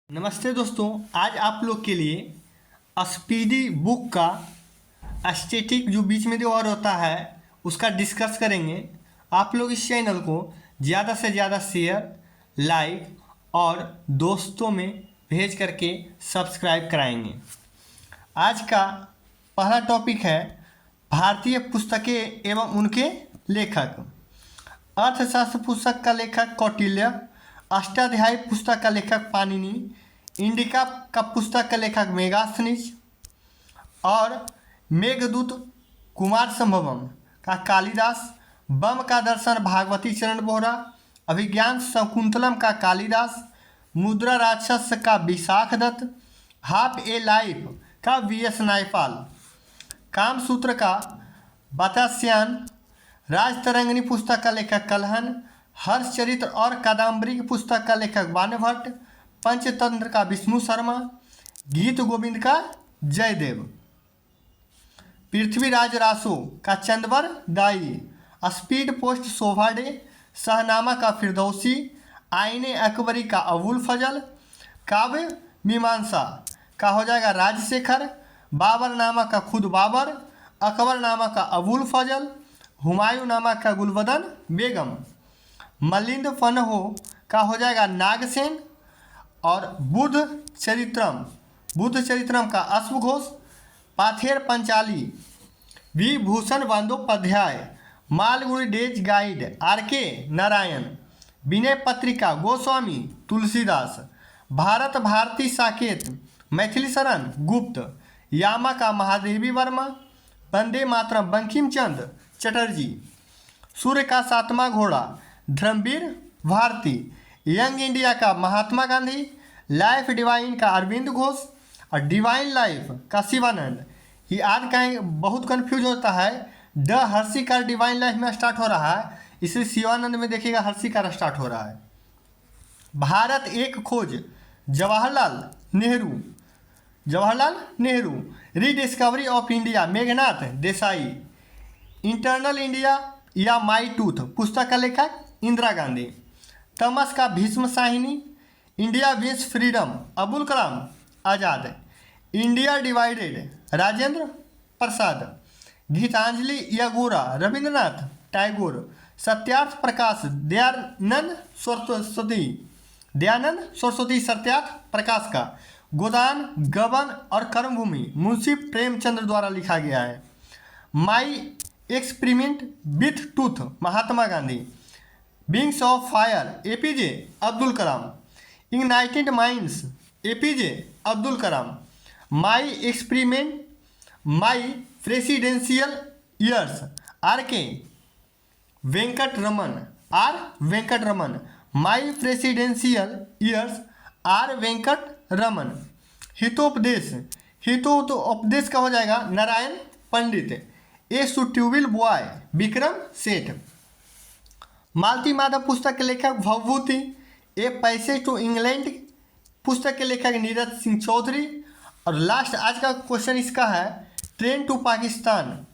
नमस्ते दोस्तों, आज आप लोग के लिए स्पीडी बुक का स्टैटिक जो बीच में जो और होता है उसका डिस्कस करेंगे। आप लोग इस चैनल को ज़्यादा से ज़्यादा शेयर, लाइक और दोस्तों में भेज करके सब्सक्राइब कराएंगे। आज का पहला टॉपिक है भारतीय पुस्तकें एवं उनके लेखक। अर्थशास्त्र पुस्तक का लेखक कौटिल्य, अष्टाध्यायी पुस्तक का लेखक पाणिनि, इंडिका का पुस्तक का लेखक मेगास्थनीज और मेघदूत कुमार संभवम का कालिदास, बम का दर्शन भागवती चरण बोहरा, अभिज्ञान शकुंतलम का कालिदास, मुद्रा राक्षस का Vishakha Datta, half a life का वी.एस. नायपाल, कामसूत्र का बतास्यान, राजतरंगिणी पुस्तक का लेखक कल्हन, हर्षचरित्र और कादम्बरी की पुस्तक का लेखक बाणभट्ट, पंचतंत्र का विष्णु शर्मा, गीत गोविंद का जयदेव, पृथ्वीराज रासो का चंदवर दाई, स्पीड पोस्ट शोभा डे, शहनामा का फिरदौसी, आईने अकबरी का अबुल फजल, काव्य मीमांसा का हो जाएगा राजशेखर, बाबरनामा का खुद बाबर, अकबरनामा का अबुल फजल, हुमायूं नामा का गुलबदन बेगम, मलिंद फनहो का हो जाएगा नागसेन और बुद्ध चरित्रम का अश्वघोष, Pather Panchali Vibhushan Bandopadhyay, Malgudi days guide R K. Narayan, Vinay Patrika Goswami Tulsidas, Bharat Bharti Saket Maithili Sharan Gupt, यामा का महादेवी वर्मा, वंदे मातरम बंकिम चंद्र चटर्जी, सूर्य का सातवां घोड़ा धर्मवीर भारती, यंग इंडिया का महात्मा गांधी, लाइफ डिवाइन का अरविंद घोष और डिवाइन लाइफ का शिवानंद। ये आज का बहुत कंफ्यूज होता है, द हर्षिकार डिवाइन लाइफ में स्टार्ट हो रहा है, इसलिए शिवानंद में देखिएगा हर्षिकार स्टार्ट हो रहा है। भारत एक खोज Jawaharlal Nehru, rediscovery of India Meghnath Desai, internal India या माई टूथ पुस्तक का लेखक इंदिरा गांधी, तमस का Bhisham Sahni, India wins freedom Abul Kalam Azad, India divided Rajendra Prasad, Gitanjali यागोरा रविंद्रनाथ टैगोर, सत्यार्थ प्रकाश दयानंद सरस्वती सत्यार्थ प्रकाश का, गोदान गबन और कर्मभूमि मुंशी प्रेमचंद्र द्वारा लिखा गया है। माई एक्सपेरिमेंट विथ टूथ Mahatma Gandhi, wings of fire A P J. Abdul Kalam, ignited minds A P J. Abdul Kalam, my experiment my presidential years R K. Venkataraman, my presidential years R. Venkataraman, Hitopadesha का हो जाएगा Narayan Pandit, a suitable boy Vikram Seth, Malati Madhava पुस्तक के लेखक Bhavabhuti, a passage to England पुस्तक के लेखक नीरज सिंह चौधरी और लास्ट आज का क्वेश्चन इसका है ट्रेन टू पाकिस्तान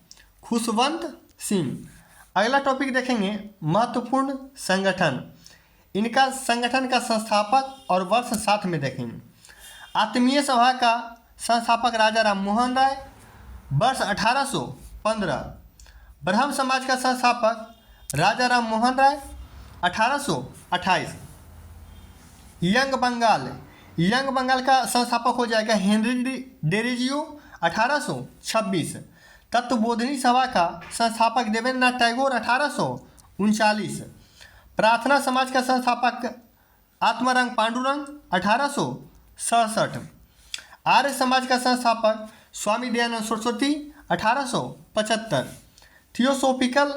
खुशवंत सिंह। अगला टॉपिक देखेंगे महत्वपूर्ण संगठन, इनका संगठन का संस्थापक और वर्ष साथ में देखेंगे। आत्मीय सभा का संस्थापक राजा राम मोहन राय, वर्ष 1815। ब्रह्म समाज का संस्थापक राजा राम मोहन राय 1828। यंग बंगाल का संस्थापक हो जाएगा हेनरी डेरिजियो 1826। तत्वबोधिनी सभा का संस्थापक देवेंद्रनाथ टैगोर 1839। प्रार्थना समाज का संस्थापक आत्माराम पांडुरंग 1867। आर्य समाज का संस्थापक स्वामी दयानंद सरस्वती 1875। थियोसोफिकल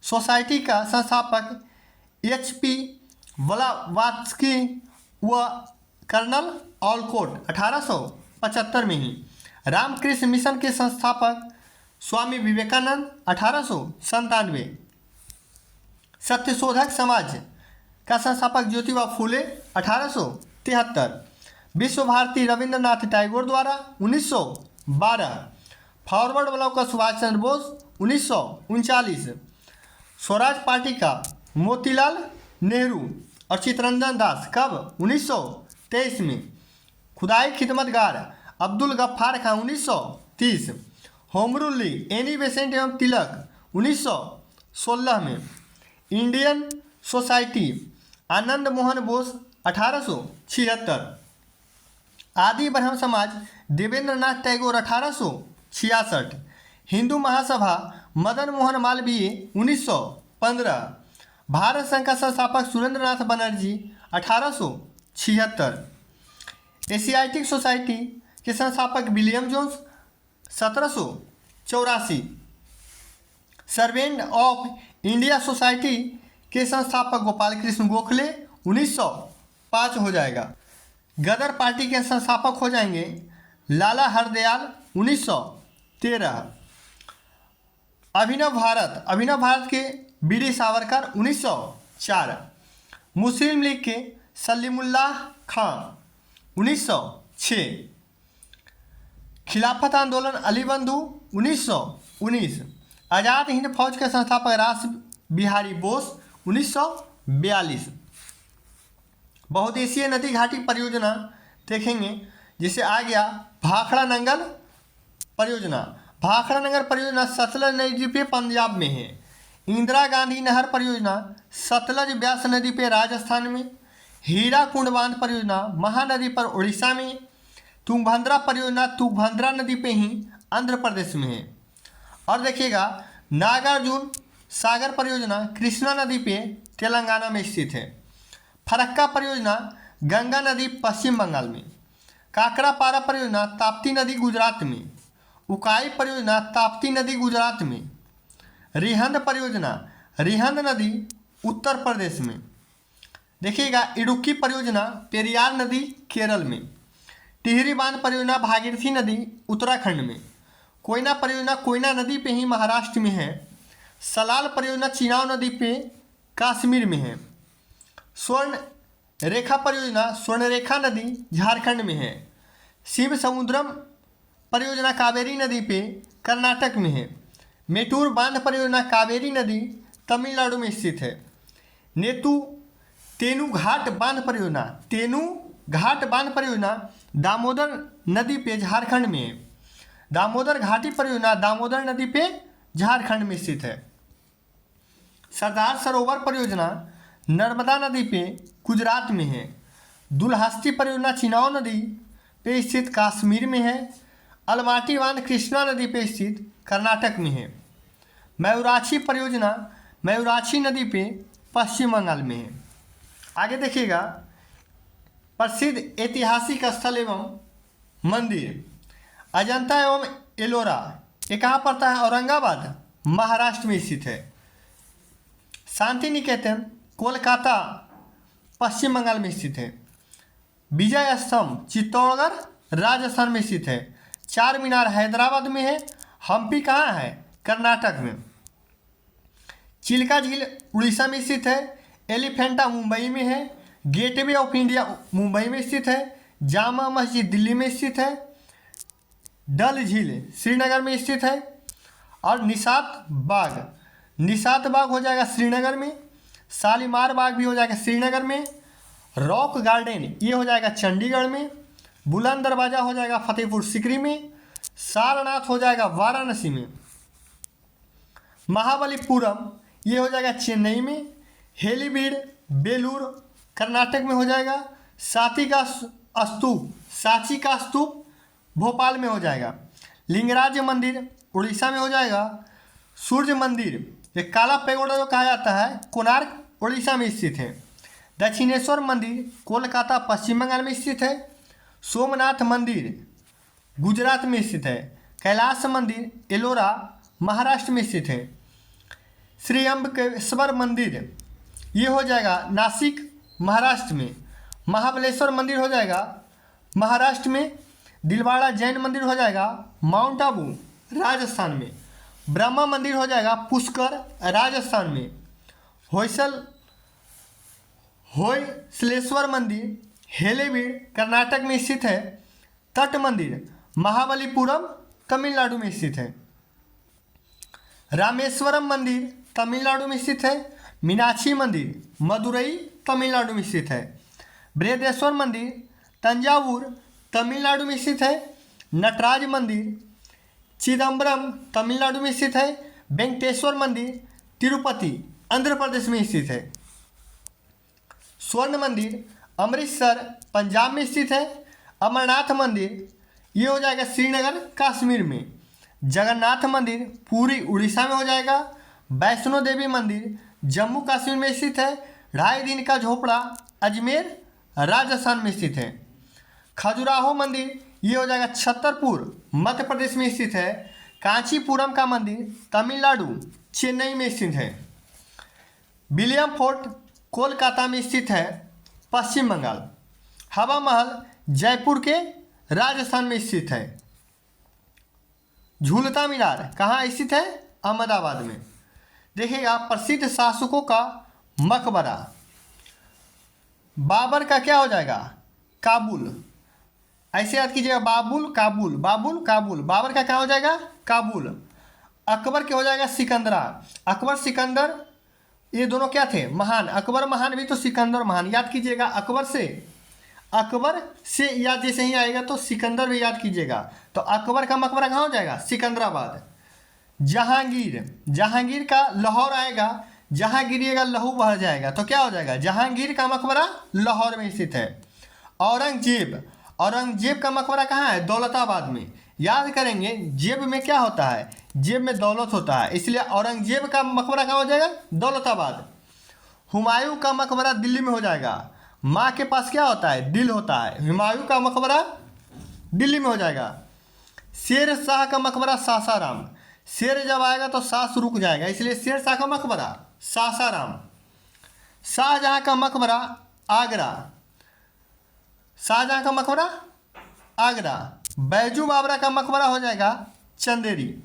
सोसाइटी का संस्थापक H.P. ब्लावात्स्की व कर्नल ऑलकोट 1875 में ही। रामकृष्ण मिशन के संस्थापक स्वामी विवेकानंद 1897। सत्यशोधक समाज का संस्थापक ज्योतिबा फूले 1873। विश्व भारती रविंद्रनाथ टैगोर द्वारा 1912। फॉरवर्ड ब्लॉक का सुभाष चंद्र बोस 1939। स्वराज पार्टी का मोतीलाल नेहरू और चितरंजन दास कब? 1923 में। खुदाई खिदमतगार अब्दुल गफ्फार खां 1930। Home rule league Annie Besant एवं तिलक 1916 में। Indian society Anand Mohan Bose 1876। आदि ब्रह्म समाज देवेंद्र नाथ टैगोर 1866। हिंदू महासभा मदन मोहन मालवीय 1915। भारत संघ का संस्थापक सुरेंद्र नाथ बनर्जी 1876। एशियाटिक सोसाइटी के संस्थापक William Jones 1784। Servant of India society के संस्थापक गोपाल कृष्ण गोखले 1905 हो जाएगा। गदर पार्टी के संस्थापक हो जाएंगे लाला हरदयाल 1913। अभिनव भारत के बीडी सावरकर 1904। मुस्लिम लीग के सलीमुल्लाह खां 1906। खिलाफत आंदोलन अली बंधु 1919। आज़ाद हिंद फौज के संस्थापक रास बिहारी बोस 1942। बहुदेशीय नदी घाटी परियोजना देखेंगे, जिसे आ गया भाखड़ा नंगल परियोजना। भाखड़ा नंगल परियोजना सतलज नदी पे पंजाब में है। इंदिरा गांधी नहर परियोजना सतलज ब्यास नदी पे राजस्थान में। हीरा कुंड बांध परियोजना महानदी पर उड़ीसा में। तुंगभद्रा परियोजना तुंगभद्रा नदी पे ही आंध्र प्रदेश में है। और देखिएगा नागार्जुन सागर परियोजना कृष्णा नदी पे तेलंगाना में स्थित है। फरक्का परियोजना गंगा नदी पश्चिम बंगाल में। काकरापारा परियोजना ताप्ती नदी गुजरात में। उकाई परियोजना ताप्ती नदी गुजरात में। रिहंद परियोजना रिहंद नदी उत्तर प्रदेश में। देखिएगा इडुक्की परियोजना पेरियार नदी केरल में। टिहरी बांध परियोजना भागीरथी नदी उत्तराखंड में। कोयना परियोजना कोयना नदी पे ही महाराष्ट्र में है। सलाल परियोजना चिनाव नदी पे कश्मीर में है। स्वर्ण रेखा परियोजना स्वर्णरेखा नदी झारखंड में है। शिव समुद्रम परियोजना कावेरी नदी पे कर्नाटक में है। मेटूर बांध परियोजना कावेरी नदी तमिलनाडु में स्थित है। तेनू घाट बांध परियोजना दामोदर नदी पे झारखंड में है। दामोदर घाटी परियोजना दामोदर नदी पे झारखंड में स्थित है। सरदार सरोवर परियोजना नर्मदा नदी पे गुजरात में है। दुलहस्ती परियोजना चिनाव नदी पे स्थित कश्मीर में है। अलमाटी बांध कृष्णा नदी पे स्थित कर्नाटक में है। मयूराक्षी परियोजना मयूराक्षी नदी पे पश्चिम बंगाल में है। आगे देखिएगा प्रसिद्ध ऐतिहासिक स्थल एवं मंदिर अजंता एवं एलोरा, ये कहाँ पड़ता है? औरंगाबाद महाराष्ट्र में स्थित है। शांति निकेतन कोलकाता पश्चिम बंगाल में स्थित है। विजय स्तंभ चित्तौड़गढ़ राजस्थान में स्थित है। चार मीनार हैदराबाद में है। हम्पी कहाँ है? कर्नाटक में। चिल्का झील उड़ीसा में स्थित है। एलिफेंटा मुंबई में है। गेटवे ऑफ इंडिया मुंबई में स्थित है। जामा मस्जिद दिल्ली में स्थित है। डल झील श्रीनगर में स्थित है। और निशात बाग हो जाएगा श्रीनगर में। शालीमार बाग भी हो जाएगा श्रीनगर में। रॉक गार्डन ये हो जाएगा चंडीगढ़ में। बुलंद दरवाज़ा हो जाएगा फतेहपुर सीकरी में। सारनाथ हो जाएगा वाराणसी में। महाबलीपुरम ये हो जाएगा चेन्नई में। हेलीबीड बेलूर कर्नाटक में हो जाएगा। सांची का स्तूप भोपाल में हो जाएगा। लिंगराज मंदिर उड़ीसा में हो जाएगा। सूर्य मंदिर ये काला पैगोडा जो कहा जाता है कोणार्क उड़ीसा में स्थित है। दक्षिणेश्वर मंदिर कोलकाता पश्चिम बंगाल में स्थित है। सोमनाथ मंदिर गुजरात में स्थित है। कैलाश मंदिर एलोरा महाराष्ट्र में स्थित है। श्री अम्बकेश्वर मंदिर ये हो जाएगा नासिक महाराष्ट्र में। महाबलेश्वर मंदिर हो जाएगा महाराष्ट्र में। दिलवाड़ा जैन मंदिर हो जाएगा माउंट आबू राजस्थान में। ब्रह्मा मंदिर हो जाएगा पुष्कर राजस्थान में। होयसलेश्वर मंदिर हेलेबीड कर्नाटक में स्थित है। तट मंदिर महाबलीपुरम तमिलनाडु में स्थित है। रामेश्वरम मंदिर तमिलनाडु में स्थित है। मीनाक्षी मंदिर मदुरई तमिलनाडु में स्थित है। बृहदेश्वर मंदिर तंजावुर तमिलनाडु में स्थित है। नटराज मंदिर चिदम्बरम तमिलनाडु में स्थित है। वेंकटेश्वर मंदिर तिरुपति आंध्र प्रदेश में स्थित है। स्वर्ण मंदिर अमृतसर पंजाब में स्थित है। अमरनाथ मंदिर ये हो जाएगा श्रीनगर कश्मीर में। जगन्नाथ मंदिर पूरी उड़ीसा में हो जाएगा। वैष्णो देवी मंदिर जम्मू कश्मीर में स्थित है। 2.5 दिन का झोपड़ा अजमेर राजस्थान में स्थित है। खजुराहो मंदिर ये हो जाएगा छतरपुर मध्य प्रदेश में स्थित है। कांचीपुरम का मंदिर तमिलनाडु चेन्नई में स्थित है। विलियम फोर्ट कोलकाता में स्थित है पश्चिम बंगाल। हवा महल जयपुर के राजस्थान में स्थित है। झूलता मीनार कहाँ स्थित है? अहमदाबाद में। देखिएगा प्रसिद्ध शासकों का मकबरा बाबर का क्या हो जाएगा? काबुल। ऐसे याद कीजिएगा बाबुल काबुल बाबुल काबुल। बाबर का क्या हो जाएगा? काबुल। अकबर क्या हो जाएगा? सिकंदरा। अकबर सिकंदर ये दोनों क्या थे? महान। अकबर महान भी तो सिकंदर महान। याद कीजिएगा अकबर से याद जैसे ही आएगा तो सिकंदर भी याद कीजिएगा। तो अकबर का मकबरा कहाँ हो जाएगा? सिकंदराबाद। जहांगीर का लाहौर आएगा। जहाँ गिरिएगा लहू बह जाएगा तो क्या हो जाएगा? जहांगीर का मकबरा लाहौर में स्थित है। औरंगजेब का मकबरा कहाँ है? दौलताबाद में। याद करेंगे जेब में क्या होता है? जेब में दौलत होता है, इसलिए औरंगजेब का मकबरा कहाँ हो जाएगा? दौलताबाद। हुमायूं का मकबरा दिल्ली में हो जाएगा। माँ के पास क्या होता है? दिल होता है। हुमायूं का मकबरा दिल्ली में हो जाएगा। शेर शाह का मकबरा सासाराम। शेर जब आएगा तो सांस रुक जाएगा, इसलिए शेर शाह का मकबरा सासाराम। शाहजहां का मकबरा आगरा। शाहजहां का मकबरा आगरा। बैजू बाबरा का मकबरा हो जाएगा चंदेरी।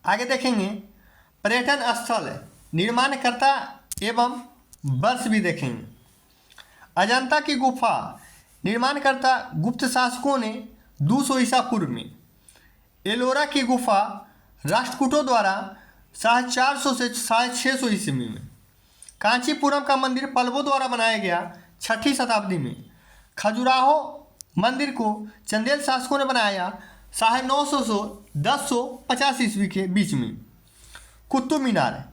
आगे देखेंगे पर्यटन स्थल निर्माणकर्ता एवं वर्ष भी देखेंगे। अजंता की गुफा निर्माणकर्ता गुप्त शासकों ने 200 ईसा पूर्व में। एलोरा की गुफा राष्ट्रकूटों द्वारा 450 से 650 ईस्वी में। कांचीपुरम का मंदिर पल्लवों द्वारा बनाया गया 6ठी शताब्दी में। खजुराहो मंदिर को चंदेल शासकों ने बनाया 950 से 1050 ईस्वी के बीच में। कुतुब मीनार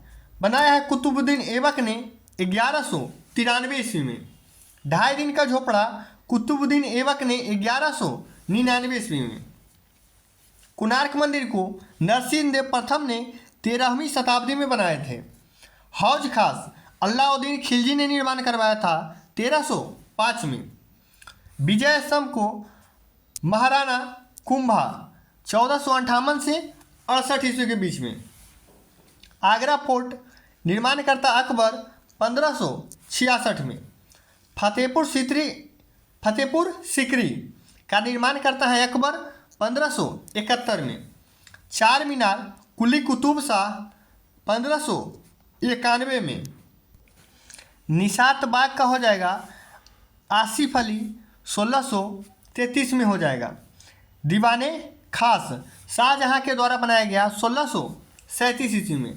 बनाया है कुतुबुद्दीन ऐबक ने 1193 ईस्वी में। 2.5 दिन का झोपड़ा कुतुबुद्दीन ऐबक ने 1199 ईस्वी में। कोणार्क मंदिर को नरसिंह देव प्रथम ने 13वीं शताब्दी में बनाए थे। हौज खास अलाउद्दीन खिलजी ने निर्माण करवाया था 1305 में। विजय स्तंभ को महाराणा कुंभा 1458 से 68 ईस्वी के बीच में। आगरा फोर्ट निर्माणकर्ता अकबर 1566 में। फतेहपुर सीकरी का निर्माण करता है अकबर 1571 में। चार मीनार कुली कुतुब शाह 1591 में। निशात बाग का हो जाएगा आसिफ अली 1633 में हो जाएगा। दीवाने खास शाहजहां के द्वारा बनाया गया 1637 ईस्वी में।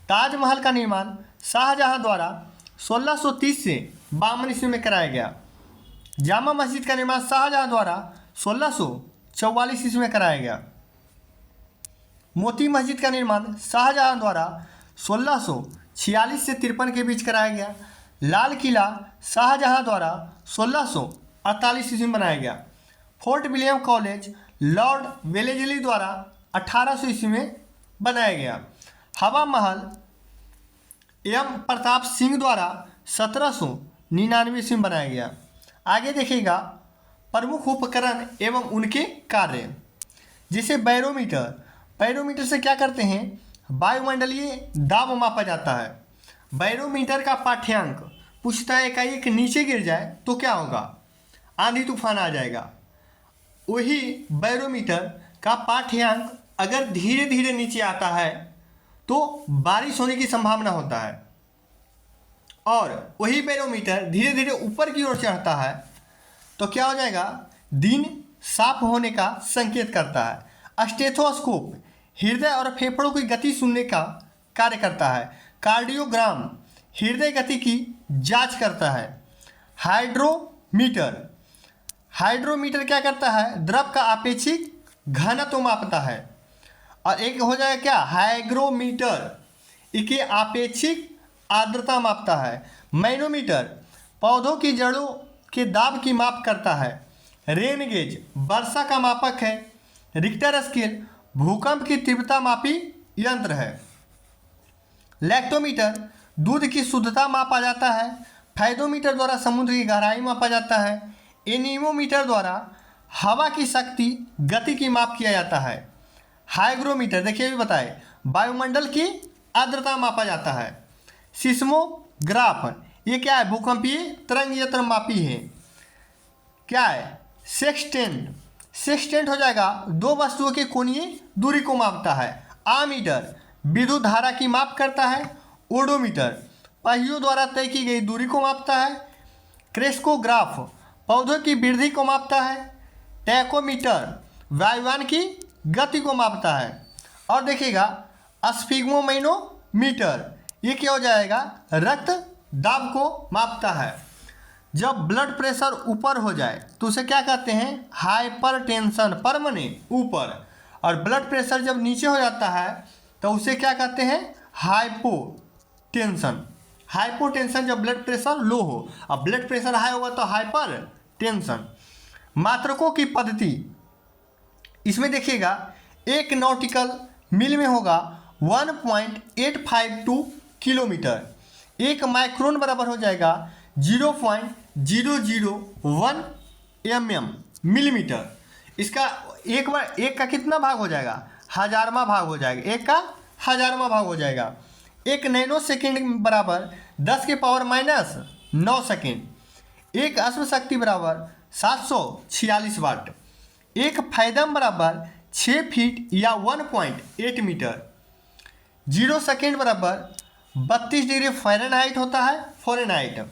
ताजमहल का निर्माण शाहजहां द्वारा 1630 से 52 ईस्वी में कराया गया। जामा मस्जिद का निर्माण शाहजहां द्वारा 1644 ईस्वी में कराया गया। मोती मस्जिद का निर्माण शाहजहां द्वारा 1646 से 53 के बीच कराया गया। लाल किला शाहजहां द्वारा 1648 ईस्वी में बनाया गया। Fort William college Lord Wellesley द्वारा 1800 ईस्वी में बनाया गया। हवा महल एवं प्रताप सिंह द्वारा 1799 ईस्वी में बनाया गया। आगे देखिएगा प्रमुख उपकरण एवं उनके कार्य, जैसे बैरोमीटर से क्या करते हैं? वायुमंडलीय दाब मापा जाता है। बैरोमीटर का पाठ्यांक पूछता है एकाएक नीचे गिर जाए तो क्या होगा? आंधी तूफान आ जाएगा। वही बैरोमीटर का पाठ्यांक अगर धीरे धीरे नीचे आता है तो बारिश होने की संभावना होता है, और वही बैरोमीटर धीरे धीरे ऊपर की ओर चढ़ता है तो क्या हो जाएगा? दिन साफ होने का संकेत करता है। स्टेथोस्कोप हृदय और फेफड़ों की गति सुनने का कार्य करता है। कार्डियोग्राम हृदय गति की जांच करता है। हाइड्रोमीटर, हाइड्रोमीटर क्या करता है, द्रव का आपेक्षिक घनत्व मापता है। और एक हो जाएगा क्या, हाइग्रोमीटर, इसकी आपेक्षिक आर्द्रता मापता है। मैनोमीटर पौधों की जड़ों के दाब की माप करता है। रेन गेज वर्षा का मापक है। रिक्टर स्केल भूकंप की तीव्रता मापी यंत्र है। लैक्टोमीटर दूध की शुद्धता मापा जाता है। फाइडोमीटर द्वारा समुद्र की गहराई मापा जाता है। एनीमोमीटर द्वारा हवा की शक्ति गति की माप किया जाता है। हाइग्रोमीटर देखिए भी बताए, वायुमंडल की आर्द्रता मापा जाता है। सिस्मोग्राफ ये क्या है, भूकंपीय तरंग यंत्र मापी है। क्या है, सेक्सटेंट, सेक्सटेंट हो जाएगा दो वस्तुओं की कोणीय दूरी को मापता है। आमीटर विद्युत धारा की माप करता है। ओडोमीटर पहियों द्वारा तय की गई दूरी को मापता है। क्रेस्कोग्राफ पौधों की वृद्धि को मापता है। टैकोमीटर वायुयान की गति को मापता है। और देखिएगा स्फिग्मोमैनोमीटर ये क्या हो जाएगा, रक्त दाब को मापता है। जब ब्लड प्रेशर ऊपर हो जाए तो उसे क्या कहते हैं, हाइपरटेंशन, पर माने ऊपर। और ब्लड प्रेशर जब नीचे हो जाता है तो उसे क्या कहते हैं, हाइपोटेंशन। हाइपोटेंशन जब ब्लड प्रेशर लो हो, अब ब्लड प्रेशर हाई होगा तो हाइपर टेंशन। मात्रकों की पद्धति, इसमें देखिएगा एक नॉटिकल मील में होगा 1.852 किलोमीटर। एक माइक्रोन बराबर हो जाएगा 0.001 मिलीमीटर। इसका एक बार एक का कितना भाग हो जाएगा, हजारवां भाग हो जाएगा, एक का हजारवां भाग हो जाएगा। एक नैनो सेकेंड बराबर 10 के पावर माइनस 9 सेकेंड। एक अश्व शक्ति बराबर 746 वाट। एक फैदम बराबर 6 फीट या 1.8 मीटर। 0 सेकेंड बराबर 32 डिग्री फ़ारेनहाइट होता है, फ़ारेनहाइट।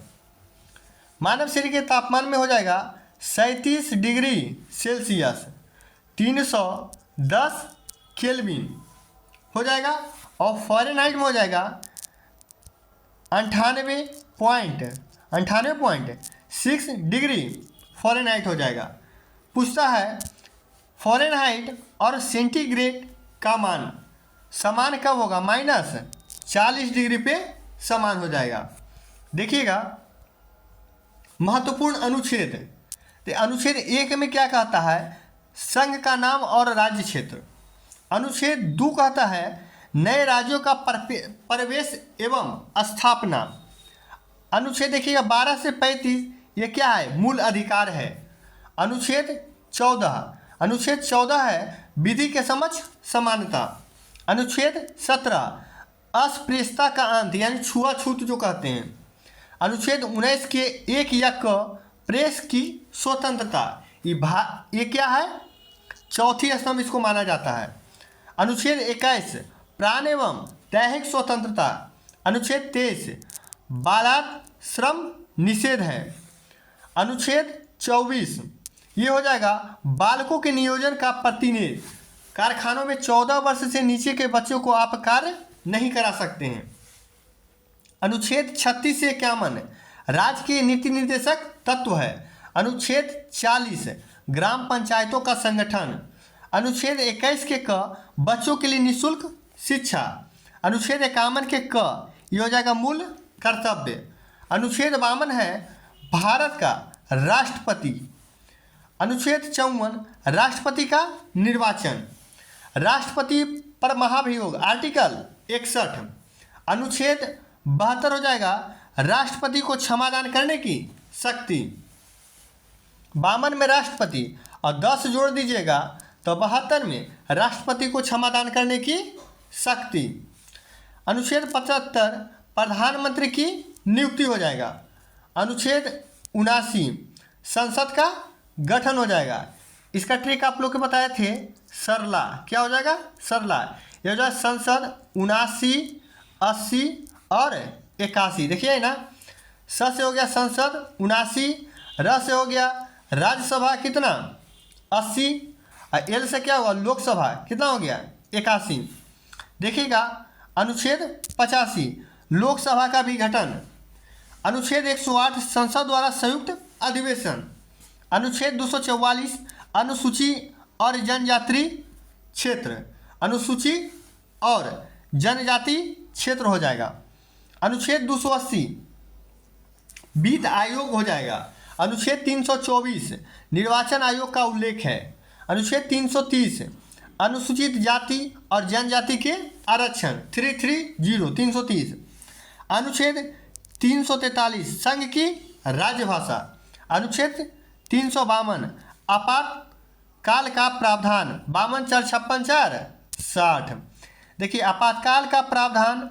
मानव शरीर के तापमान में हो जाएगा 37 डिग्री सेल्सियस 310 केल्विन हो जाएगा। और फ़ारेनहाइट में हो जाएगा 98.6 डिग्री फ़ारेनहाइट हो जाएगा। पूछता है फ़ारेनहाइट और सेंटीग्रेड का मान समान कब होगा, -40 डिग्री पे समान हो जाएगा। देखिएगा महत्वपूर्ण अनुच्छेद, तो अनुच्छेद 1 में क्या कहता है, संघ का नाम और राज्य क्षेत्र। अनुच्छेद 2 कहता है नए राज्यों का प्रवेश एवं स्थापना। अनुच्छेद देखिएगा 12 से 35 ये क्या है, मूल अधिकार है। अनुच्छेद 14 है विधि के समक्ष समानता। अनुच्छेद 17 अस्पृश्यता का अंत यानी छुआछूत जो कहते हैं। अनुच्छेद 19 के 1 या क प्रेस की स्वतंत्रता, ये क्या है, चौथी स्तंभ इसको माना जाता है। अनुच्छेद 21 प्राण एवं दैहिक स्वतंत्रता। अनुच्छेद 23 बालात श्रम निषेध है। अनुच्छेद 24 ये हो जाएगा बालकों के नियोजन का प्रतिनिधि। कारखानों में 14 वर्ष से नीचे के बच्चों को आप कार्य नहीं करा सकते हैं। अनुच्छेद 36 से 51 राज्य के नीति निर्देशक तत्व है। अनुच्छेद 40 ग्राम पंचायतों का संगठन। अनुच्छेद 21 के क बच्चों के लिए निःशुल्क शिक्षा। अनुच्छेद 51 के क ये हो जाएगा मूल कर्तव्य। अनुच्छेद 52 है भारत का राष्ट्रपति। अनुच्छेद 54 राष्ट्रपति का निर्वाचन। राष्ट्रपति पर महाभियोग आर्टिकल 61। अनुच्छेद 72 हो जाएगा राष्ट्रपति को क्षमादान करने की शक्ति। 52 में राष्ट्रपति और 10 जोड़ दीजिएगा तो 72 में राष्ट्रपति को क्षमादान करने की शक्ति। अनुच्छेद 75 प्रधानमंत्री की नियुक्ति हो जाएगा। अनुच्छेद 79 संसद का गठन हो जाएगा। इसका ट्रिक आप लोग को बताए थे, सरला। क्या हो जाएगा, सरला। ये हो जाएगा संसद 79, 80 और 81। देखिए ना, स से हो गया संसद 79, र से हो गया राज्यसभा कितना 80, और एल से क्या होगा लोकसभा कितना हो गया 81। देखिएगा अनुच्छेद 85 लोकसभा का विघटन। अनुच्छेद 108 संसद द्वारा संयुक्त अधिवेशन। अनुच्छेद 244 अनुसूची और जनजाति क्षेत्र, अनुसूची और जनजाति क्षेत्र हो जाएगा। अनुच्छेद 280 वित्त आयोग हो जाएगा। अनुच्छेद 324 निर्वाचन आयोग का उल्लेख है। अनुच्छेद 330 अनुसूचित जाति और जनजाति के आरक्षण 330। अनुच्छेद 343 संघ की राजभाषा। अनुच्छेद 352 आपातकाल का प्रावधान 52 4 56 4 60। देखिए आपातकाल का प्रावधान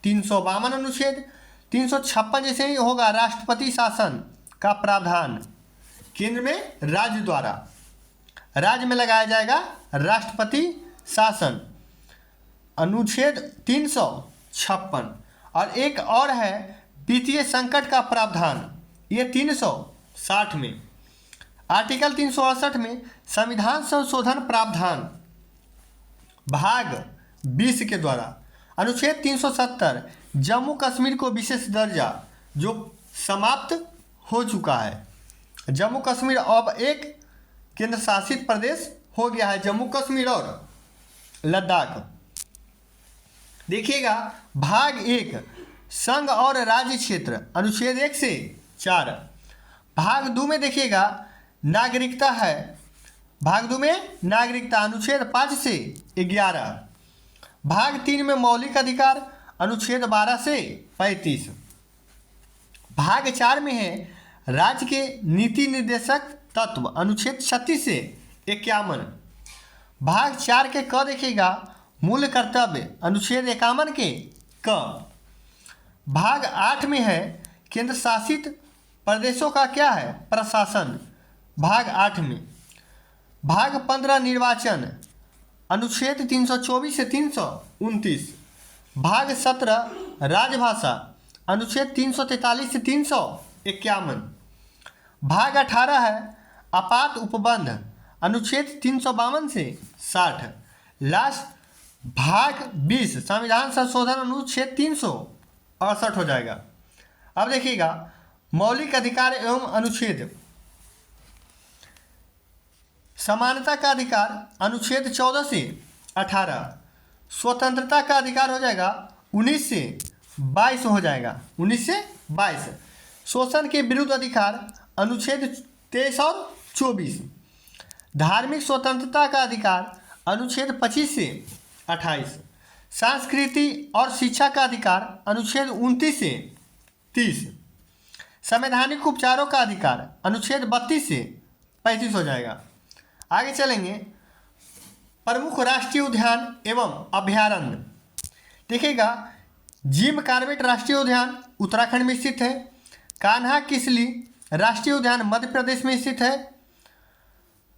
352 अनुच्छेद। 356 जैसे ही होगा राष्ट्रपति शासन का प्रावधान, केंद्र में राज्य द्वारा, राज्य में लगाया जाएगा राष्ट्रपति शासन, अनुच्छेद 356। और एक और है वित्तीय संकट का प्रावधान, ये 360 में। आर्टिकल 368 में संविधान संशोधन प्रावधान भाग 20 के द्वारा। अनुच्छेद 370 जम्मू कश्मीर को विशेष दर्जा, जो समाप्त हो चुका है। जम्मू कश्मीर अब एक केंद्र शासित प्रदेश हो गया है, जम्मू कश्मीर और लद्दाख। देखिएगा भाग 1 संघ और राज्य क्षेत्र, अनुच्छेद 1 से 4। भाग 2 में देखिएगा नागरिकता है। भाग 2 में नागरिकता, अनुच्छेद 5 से 11। भाग 3 में मौलिक अधिकार, अनुच्छेद 12 से 35। भाग 4 में है राज्य के नीति निर्देशक तत्व, अनुच्छेद 36 से 51। भाग 4 के क देखिएगा मूल कर्तव्य, अनुच्छेद 51 के क। भाग 8 में है केंद्र शासित प्रदेशों का क्या है प्रशासन, भाग 8 में। भाग 15 निर्वाचन, अनुच्छेद 324 से 329। भाग 17 राजभाषा, अनुच्छेद 343 से 351। भाग 18 है आपात उपबंध, अनुच्छेद 352 से 60। लास्ट भाग 20 संविधान संशोधन, अनुच्छेद 368 हो जाएगा। अब देखिएगा मौलिक अधिकार एवं अनुच्छेद। समानता का अधिकार, अनुच्छेद 14 से 18। स्वतंत्रता का अधिकार हो जाएगा 19 से 22 हो जाएगा, 19 से 22। शोषण के विरुद्ध अधिकार, अनुच्छेद 23 और 24। धार्मिक स्वतंत्रता का अधिकार, अनुच्छेद 25 से 28। संस्कृति और शिक्षा का अधिकार, अनुच्छेद 29 से 30। संवैधानिक उपचारों का अधिकार, अनुच्छेद 32 से 35 हो जाएगा। आगे चलेंगे प्रमुख राष्ट्रीय उद्यान एवं अभयारण्य। देखिएगा जिम कॉर्बेट राष्ट्रीय उद्यान उत्तराखंड में स्थित है। कान्हा किसली राष्ट्रीय उद्यान मध्य प्रदेश में स्थित है।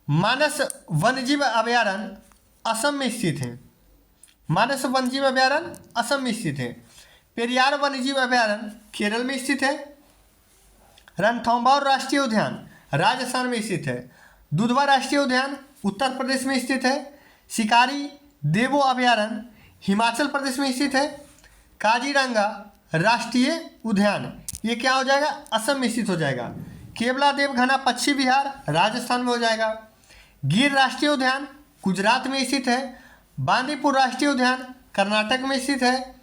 मानस वन्यजीव अभयारण्य असम में स्थित है। मानस वन्यजीव अभयारण्य असम में स्थित है। पेरियार वन्यजीव अभयारण्य केरल में स्थित है। रणथंभौर राष्ट्रीय उद्यान राजस्थान में स्थित है। दुधवा राष्ट्रीय उद्यान उत्तर प्रदेश में स्थित है। शिकारी देवो अभयारण्य हिमाचल प्रदेश में स्थित है। काजीरंगा राष्ट्रीय उद्यान ये क्या हो जाएगा असम में स्थित हो जाएगा। केवला देव घना पश्चिम बिहार राजस्थान में हो जाएगा। गिर राष्ट्रीय उद्यान गुजरात में स्थित है। बांदीपुर राष्ट्रीय उद्यान कर्नाटक में स्थित है।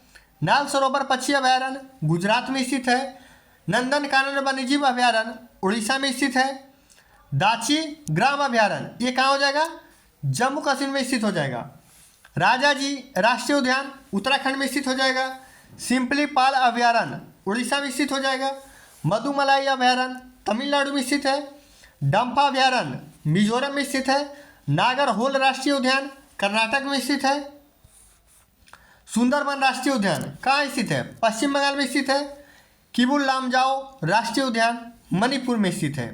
नाल सरोवर पक्षी अभयारण्य गुजरात में स्थित है। नंदन कानन वन्यजीव अभयारण्य उड़ीसा में स्थित है। दाची ग्राम अभयारण्य ये कहाँ हो जाएगा जम्मू कश्मीर में स्थित हो जाएगा। राजाजी राष्ट्रीय उद्यान उत्तराखंड में स्थित हो जाएगा। सिंपली पाल अभयारण्य उड़ीसा में स्थित हो जाएगा। मधुमलाई अभयारण्य तमिलनाडु में स्थित है। डंपा अभयारण्य मिजोरम में स्थित है। नागरहोल राष्ट्रीय उद्यान कर्नाटक में स्थित है। सुंदरबन राष्ट्रीय उद्यान कहाँ स्थित है पश्चिम बंगाल में स्थित है। किबुल लामजाओ राष्ट्रीय उद्यान मणिपुर में स्थित है।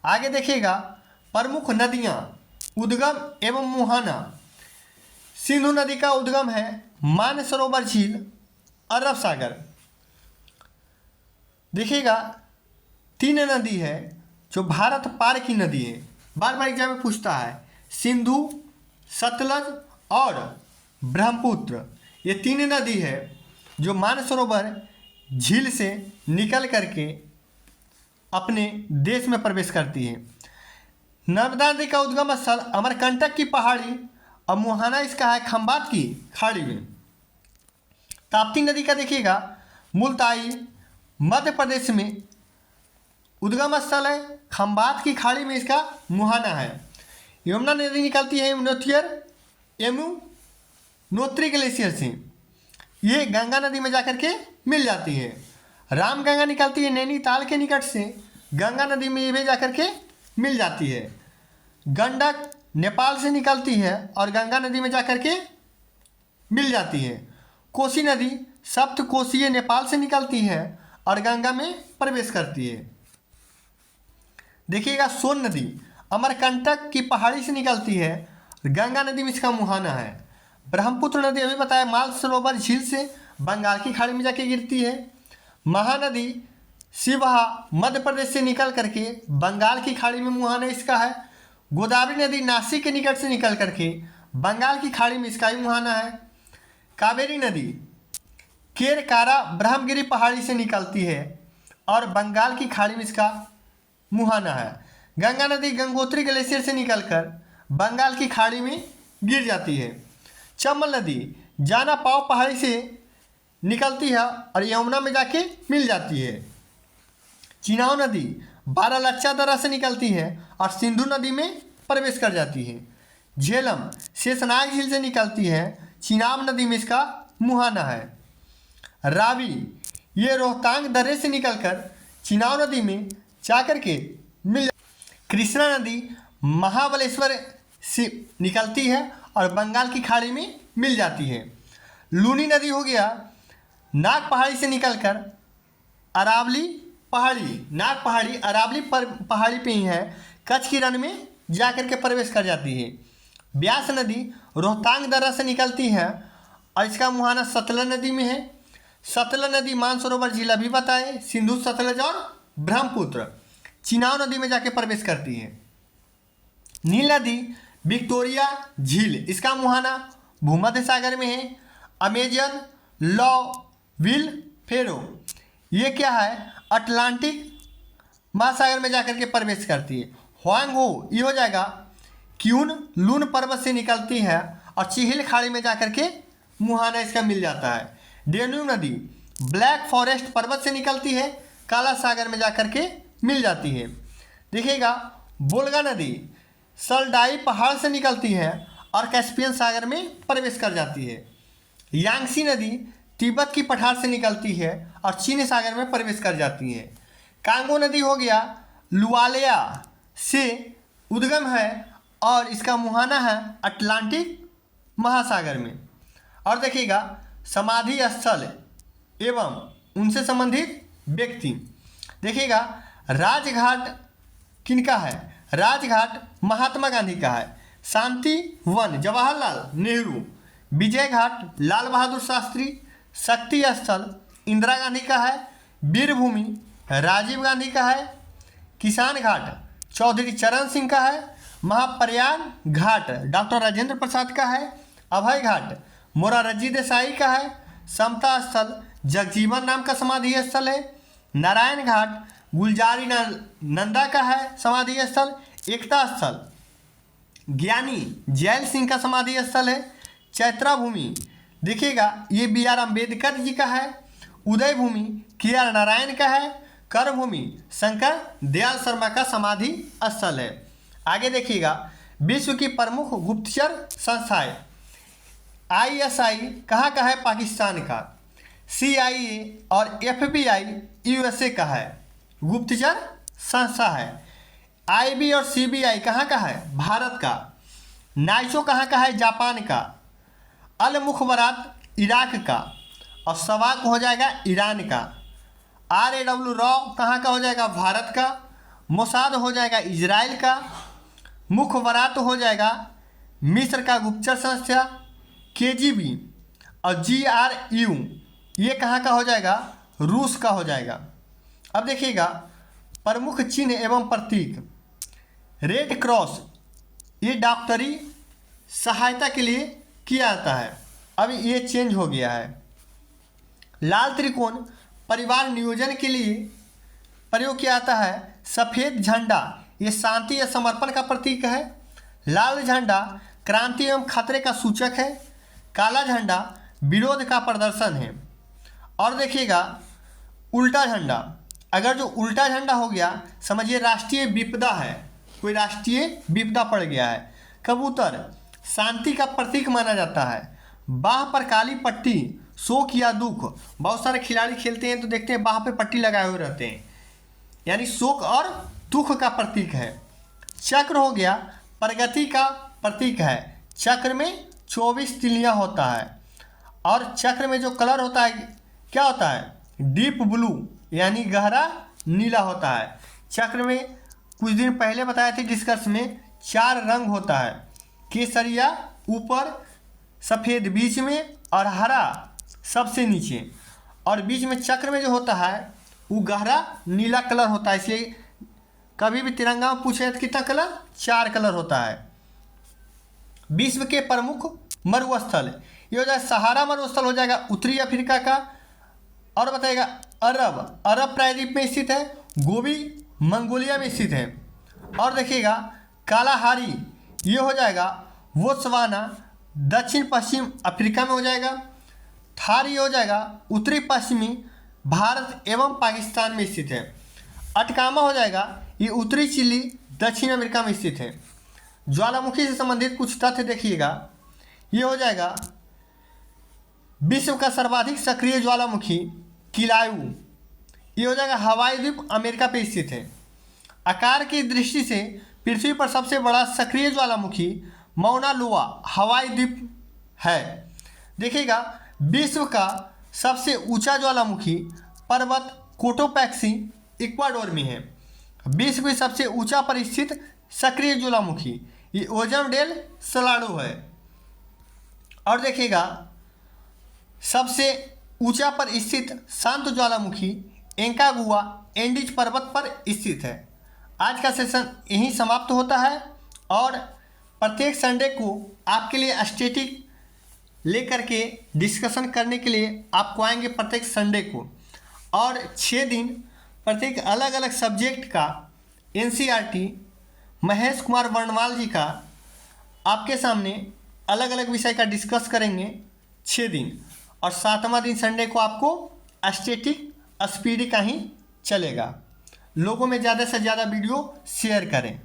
आगे देखिएगा प्रमुख नदियाँ उद्गम एवं मुहाना। सिंधु नदी का उद्गम है मानसरोवर झील अरब सागर। देखिएगा 3 नदी है जो भारत पार की नदी है, बार बार एग्जाम में पूछता है। सिंधु सतलज और ब्रह्मपुत्र ये 3 नदी है जो मानसरोवर झील से निकल करके अपने देश में प्रवेश करती है। नर्मदा नदी का उद्गम स्थल अमरकंटक की पहाड़ी और मुहाना इसका है खंबात की खाड़ी में। ताप्ती नदी का देखिएगा मुल्ताई मध्य प्रदेश में उद्गम स्थल है, खंबात की खाड़ी में इसका मुहाना है। यमुना नदी निकलती है यमुनोत्री ग्लेशियर से, ये गंगा नदी में जाकर के मिल जाती है। रामगंगा निकलती है नैनीताल के निकट से, गंगा नदी में ये भी जाकर के मिल जाती है। गंडक नेपाल से निकलती है और गंगा नदी में जाकर के मिल जाती है। कोसी नदी सप्तकोशीय नेपाल से निकलती है और गंगा में प्रवेश करती है। देखिएगा सोन नदी अमरकंटक की पहाड़ी से निकलती है, गंगा नदी में इसका मुहाना है। ब्रह्मपुत्र नदी अभी बताया मानसरोवर झील से बंगाल की खाड़ी में जाके गिरती है। महानदी शिवहा मध्य प्रदेश से निकल करके बंगाल की खाड़ी में मुहाना इसका है। गोदावरी नदी नासिक के निकट से निकल करके बंगाल की खाड़ी में इसका ही मुहाना है। कावेरी नदी केरकारा ब्रह्मगिरी पहाड़ी से निकलती है और बंगाल की खाड़ी में इसका मुहाना है। गंगा नदी गंगोत्री ग्लेशियर से निकलकर बंगाल की खाड़ी में गिर जाती है। चंबल नदी जाना पाव पहाड़ी से निकलती है और यमुना में जाके मिल जाती है। चिनाव नदी बारालच्चा दर्रा से निकलती है और सिंधु नदी में प्रवेश कर जाती है। झेलम शेषनाग झील से निकलती है, चिनाब नदी में इसका मुहाना है। रावी ये रोहतांग दर्रे से निकलकर चिनाव नदी में जाकर के मिल। कृष्णा नदी महाबलेश्वर से निकलती है और बंगाल की खाड़ी में मिल जाती है। लूनी नदी हो गया नाग पहाड़ी से निकलकर अरावली पहाड़ी, नाग पहाड़ी अरावली पहाड़ी पे ही है, कच्छ की रण में जाकर के प्रवेश कर जाती है। ब्यास नदी रोहतांग दर्रा से निकलती है और इसका मुहाना सतलज नदी में है। सतलज नदी मानसरोवर झील अभी बताए, सिंधु सतलज और ब्रह्मपुत्र चिनाव नदी में जाके प्रवेश करती है। नील नदी विक्टोरिया झील, इसका मुहाना भूमध्य सागर में है। अमेजन लॉविल फेरो ये क्या है, अटलांटिक महासागर में जाकर के प्रवेश करती है। हुआंगहो ये हो जाएगा क्यून लून पर्वत से निकलती है और चिहिल खाड़ी में जाकर के मुहाना इसका मिल जाता है। डेन्यूब नदी ब्लैक फॉरेस्ट पर्वत से निकलती है, काला सागर में जाकर के मिल जाती है। देखिएगा बोल्गा नदी सल्डाई पहाड़ से निकलती है और कैस्पियन सागर में प्रवेश कर जाती है। यांगसी नदी तिब्बत की पठार से निकलती है और चीन सागर में प्रवेश कर जाती है। कांगो नदी हो गया लुआलिया से उद्गम है और इसका मुहाना है अटलांटिक महासागर में। और देखिएगा समाधि स्थल एवं उनसे संबंधित व्यक्ति, देखिएगा राजघाट किनका है, राजघाट महात्मा गांधी का है। शांति वन जवाहरलाल नेहरू, विजय घाट लाल बहादुर शास्त्री, शक्ति स्थल इंदिरा गांधी का है। वीरभूमि राजीव गांधी का है। किसान घाट चौधरी चरण सिंह का है। महाप्रयाग घाट डॉक्टर राजेंद्र प्रसाद का है। अभय घाट मोरारजी देसाई का है। समता स्थल जगजीवन राम का समाधि स्थल है। नारायण घाट गुलजारी नंदा का है समाधि स्थल। एकता स्थल ज्ञानी जैल सिंह का समाधि स्थल है। चैत्रा भूमि देखिएगा ये बी.आर. अम्बेडकर जी का है। उदय भूमि के.आर. नारायण का है। कर भूमि शंकर दयाल शर्मा का समाधि स्थल है। आगे देखिएगा विश्व की प्रमुख गुप्तचर संस्थाएं, ISI कहाँ का है, पाकिस्तान का। CIA और FBI USA का है, गुप्तचर संस्था है। IB और CBI कहाँ का है, भारत का। नाइसो कहाँ का है, जापान का। अल मुखबरात इराक का और सवाक हो जाएगा ईरान का। RAW रॉ कहाँ का हो जाएगा, भारत का। मोसाद हो जाएगा इजराइल का। मुखबरात हो जाएगा मिस्र का गुप्तचर संस्था। KGB और GRU ये कहाँ का हो जाएगा, रूस का हो जाएगा। अब देखिएगा प्रमुख चिन्ह एवं प्रतीक, रेड क्रॉस ये डॉक्टरी सहायता के लिए किया जाता है, अब ये चेंज हो गया है। लाल त्रिकोण परिवार नियोजन के लिए प्रयोग किया जाता है। सफ़ेद झंडा ये शांति या समर्पण का प्रतीक है। लाल झंडा क्रांति एवं खतरे का सूचक है। काला झंडा विरोध का प्रदर्शन है। और देखिएगा उल्टा झंडा, अगर जो उल्टा झंडा हो गया समझिए राष्ट्रीय विपदा है, कोई राष्ट्रीय विपदा पड़ गया है। कबूतर शांति का प्रतीक माना जाता है। बाह पर काली पट्टी शोक या दुख, बहुत सारे खिलाड़ी खेलते हैं तो देखते हैं बाह पे पट्टी लगाए हुए रहते हैं, यानी शोक और दुख का प्रतीक है। चक्र हो गया प्रगति का प्रतीक है। चक्र में 24 तिलियां होता है और चक्र में जो कलर होता है क्या होता है, डीप ब्लू यानी गहरा नीला होता है। चक्र में कुछ दिन पहले बताए थे डिस्कस में 4 रंग होता है, केसरिया ऊपर, सफ़ेद बीच में और हरा सबसे नीचे। और बीच में चक्र में जो होता है वो गहरा नीला कलर होता है। इसलिए कभी भी तिरंगा में पूछे तो कितना कलर, 4 कलर होता है। विश्व के प्रमुख मरुस्थल ये हो जाए सहारा मरुस्थल हो जाएगा उत्तरी अफ्रीका का। और बताइएगा अरब प्रायद्वीप में स्थित है। गोबी मंगोलिया में स्थित है। और देखिएगा कालाहारी ये हो जाएगा बोत्सवाना दक्षिण पश्चिम अफ्रीका में हो जाएगा। थार ये हो जाएगा उत्तरी पश्चिमी भारत एवं पाकिस्तान में स्थित है। अटकामा हो जाएगा ये उत्तरी चिली दक्षिण अमेरिका में स्थित है। ज्वालामुखी से संबंधित कुछ तथ्य देखिएगा, ये हो जाएगा विश्व का सर्वाधिक सक्रिय ज्वालामुखी किलायू, ये हो जाएगा हवाई द्वीप अमेरिका पे स्थित है। आकार की दृष्टि से पृथ्वी पर सबसे बड़ा सक्रिय ज्वालामुखी मौना लोआ हवाई द्वीप है। देखिएगा विश्व का सबसे ऊंचा ज्वालामुखी पर्वत कोटोपैक्सी इक्वाडोर में है। विश्व की सबसे ऊंचा पर स्थित सक्रिय ज्वालामुखी ये ओजम डेल सलाडो है। और देखिएगा सबसे ऊंचा पर स्थित शांत ज्वालामुखी एंकागुआ एंडीज पर्वत पर स्थित है। आज का सेशन यहीं समाप्त होता है और प्रत्येक संडे को आपके लिए स्टैटिक लेकर के डिस्कशन करने के लिए आपको आएंगे प्रत्येक संडे को। और 6 दिन प्रत्येक अलग अलग सब्जेक्ट का एनसीईआरटी महेश कुमार वर्णवाल जी का आपके सामने अलग अलग विषय का डिस्कस करेंगे 6 दिन। और 7वां दिन संडे को आपको स्टैटिक स्पीडी का ही चलेगा। लोगों में ज़्यादा से ज़्यादा वीडियो शेयर करें।